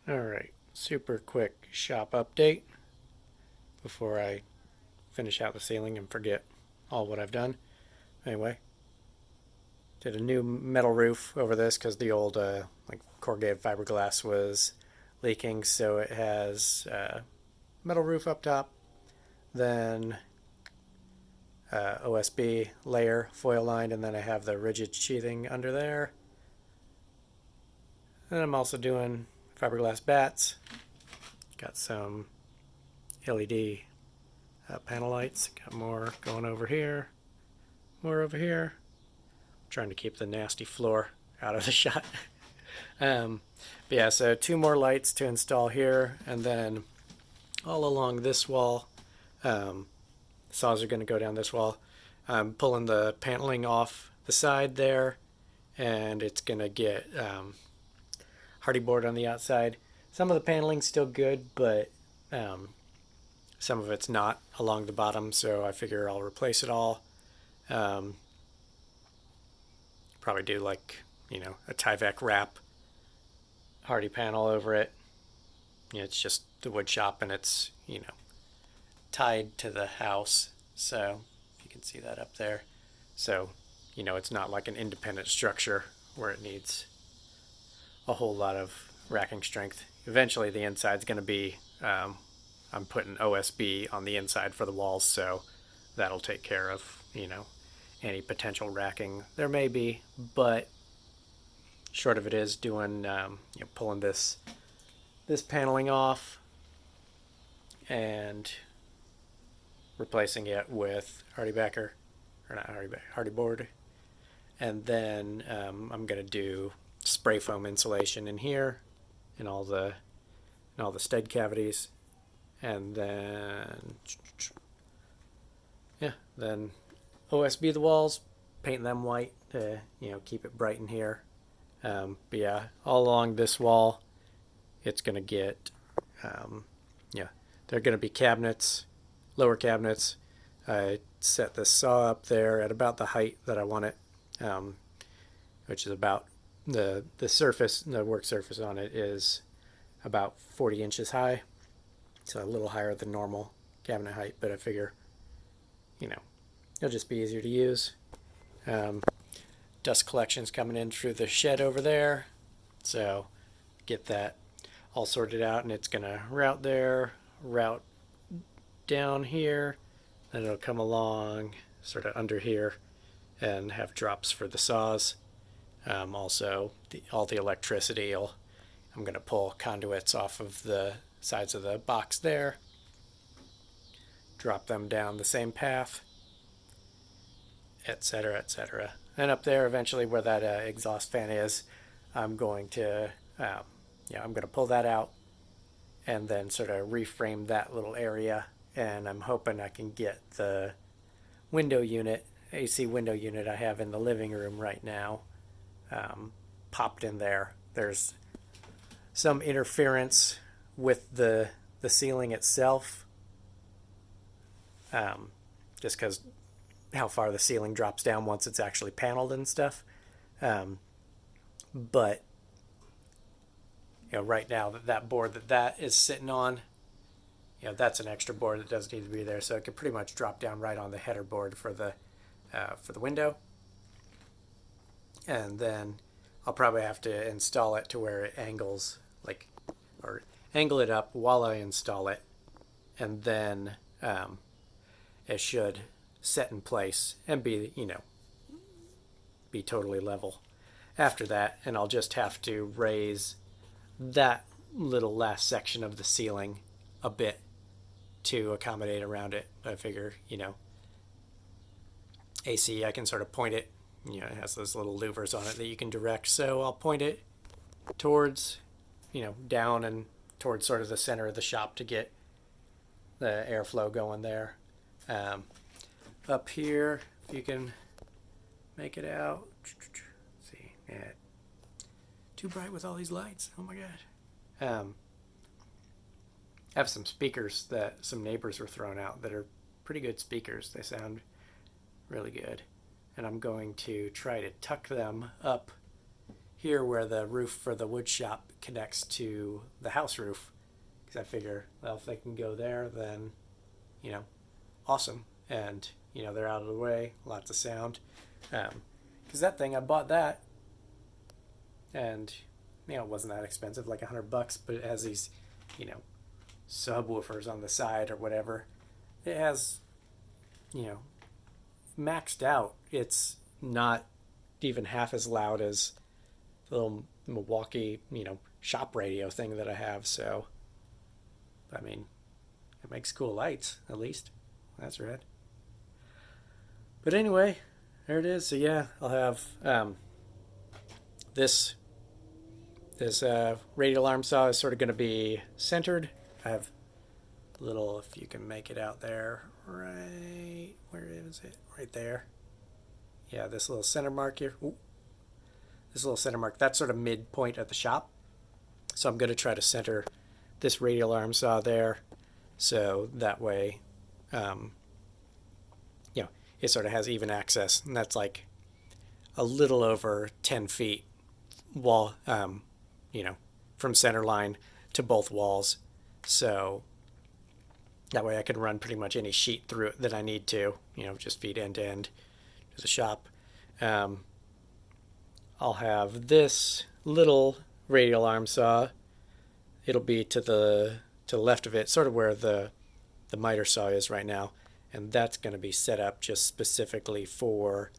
Alright, super quick shop update before I finish out the ceiling and forget all what I've done. Anyway, did a new metal roof over this because the old like corrugated fiberglass was leaking, so it has metal roof up top, then OSB layer foil lined, and then I have the rigid sheathing under there. And I'm also doing fiberglass bats. Got some LED panel lights. Got more going over here, more over here. I'm trying to keep the nasty floor out of the shot. But yeah, so two more lights to install here, and then all along this wall, saws are going to go down this wall. I'm pulling the paneling off the side there, and it's going to get hardy board on the outside. Some of the paneling's still good, but some of it's not along the bottom, so I figure I'll replace it all. Probably do like, a Tyvek wrap hardy panel over it. It's just the wood shop, and it's, tied to the house. So you can see that up there. So, it's not like an independent structure where it needs a whole lot of racking strength. Eventually the inside's going to be, I'm putting OSB on the inside for the walls, so that'll take care of, any potential racking there may be. But short of it is doing, pulling this paneling off and replacing it with hardy board, and then I'm gonna do spray foam insulation in here in all the stud cavities, and then OSB the walls, paint them white to keep it bright in here. But yeah, all along this wall, it's gonna get they're gonna be cabinets, lower cabinets. I set the saw up there at about the height that I want it, which is about the surface, the work surface on it is about 40 inches high, so a little higher than normal cabinet height, but I figure, it'll just be easier to use. Dust collection's coming in through the shed over there, so get that all sorted out, and it's gonna route there, route down here, then it'll come along sort of under here and have drops for the saws. Also, all the electricity, I'm going to pull conduits off of the sides of the box there, drop them down the same path, etc., etc. And up there, eventually, where that exhaust fan is, I'm going to pull that out and then sort of reframe that little area. And I'm hoping I can get the window unit, AC window unit I have in the living room right now, popped in there. There's some interference with the ceiling itself, just because how far the ceiling drops down once it's actually paneled and stuff. But right now that board that is sitting on, that's an extra board that doesn't need to be there, so it can pretty much drop down right on the header board for the window. And then I'll probably have to install it to where it angles, or angle it up while I install it, and then it should set in place and be totally level after that. And I'll just have to raise that little last section of the ceiling a bit to accommodate around it. I figure, AC, I can sort of point it, it has those little louvers on it that you can direct. So I'll point it towards, down and towards sort of the center of the shop to get the airflow going there. Up here, if you can make it out. Let's see, yeah, too bright with all these lights. Oh my god. I have some speakers that some neighbors were throwing out that are pretty good speakers. They sound really good. And I'm going to try to tuck them up here where the roof for the wood shop connects to the house roof, because I figure, well, if they can go there, then, you know, awesome. And, you know, they're out of the way, lots of sound. Because that thing, I bought that, and, you know, it wasn't that expensive, like $100, but it has these, you know, subwoofers on the side or whatever. It has, you know, maxed out. It's not even half as loud as the little Milwaukee, you know, shop radio thing that I have. So, I mean, it makes cool lights, at least. That's right. But anyway, there it is. So yeah, I'll have this radial arm saw is sort of going to be centered. I have a little, if you can make it out there, right, where is it? Right there. Yeah, this little center mark here. Ooh. This little center mark, that's sort of midpoint at the shop. So I'm going to try to center this radial arm saw there, so that way, you know, it sort of has even access, and that's like a little over 10 feet wall, you know, from center line to both walls. So that way I can run pretty much any sheet through it that I need to, you know, just feed end to end to the shop. I'll have this little radial arm saw. It'll be to the left of it, sort of where the miter saw is right now, and that's going to be set up just specifically for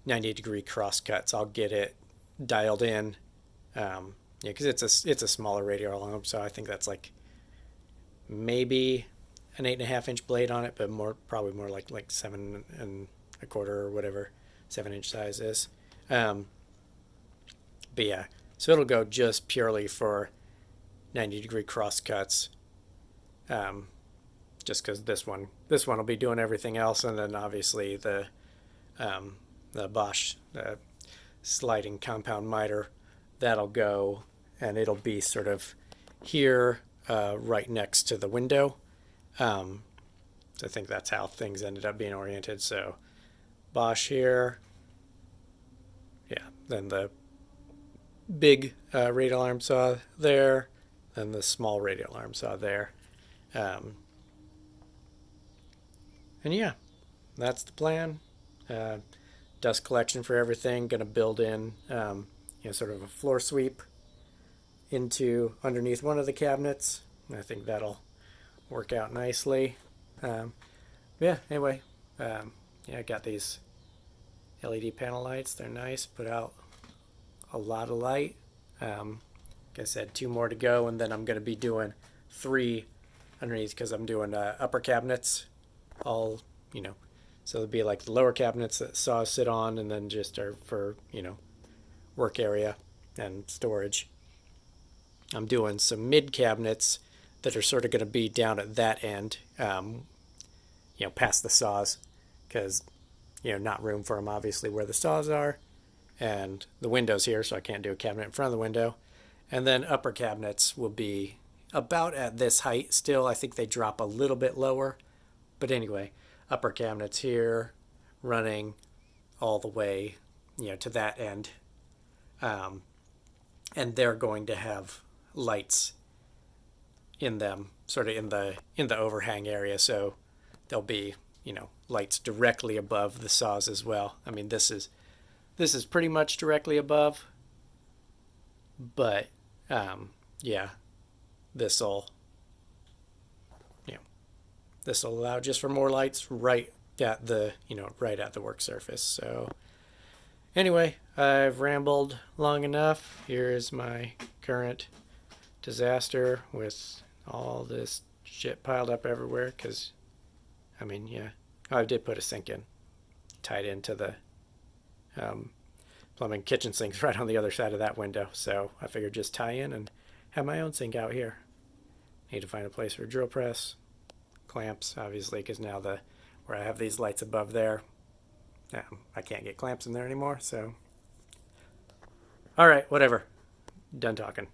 90-degree cross cuts. I'll get it dialed in, yeah, because it's a smaller radial arm saw. I think that's like maybe an 8.5-inch blade on it, but probably more like 7.25 or whatever 7-inch size is. But yeah, so it'll go just purely for 90-degree cross cuts. Just because this one will be doing everything else, and then obviously the Bosch sliding compound miter, that'll go, and it'll be sort of here, right next to the window. So I think that's how things ended up being oriented. So Bosch here, yeah, then the big radial arm saw there, then the small radial arm saw there. And yeah, that's the plan. Dust collection for everything. Going to build in, you know, sort of a floor sweep into underneath one of the cabinets. I think that'll work out nicely. Yeah, anyway, yeah, I got these LED panel lights. They're nice. Put out a lot of light. Like I said, 2 more to go, and then I'm going to be doing 3 underneath, because I'm doing upper cabinets, all, you know, so it'll be like the lower cabinets that saws sit on, and then just are for, you know, work area and storage. I'm doing some mid cabinets that are sort of going to be down at that end, you know, past the saws, because, you know, not room for them obviously where the saws are, and the window's here, so I can't do a cabinet in front of the window. And then upper cabinets will be about at this height still. I think they drop a little bit lower, but anyway, upper cabinets here, running all the way, you know, to that end, and they're going to have lights in them, sort of in the overhang area, so there'll be, you know, lights directly above the saws as well. I mean, this is pretty much directly above, but yeah, this'll allow just for more lights right at the, you know, right at the work surface. So anyway, I've rambled long enough. Here's my current disaster with all this shit piled up everywhere, because, I mean, yeah, I did put a sink in, tied into the plumbing. Kitchen sink's right on the other side of that window, so I figured just tie in and have my own sink out here. Need to find a place for a drill press, clamps, obviously, because now where I have these lights above there, I can't get clamps in there anymore. So, all right, whatever. Done talking.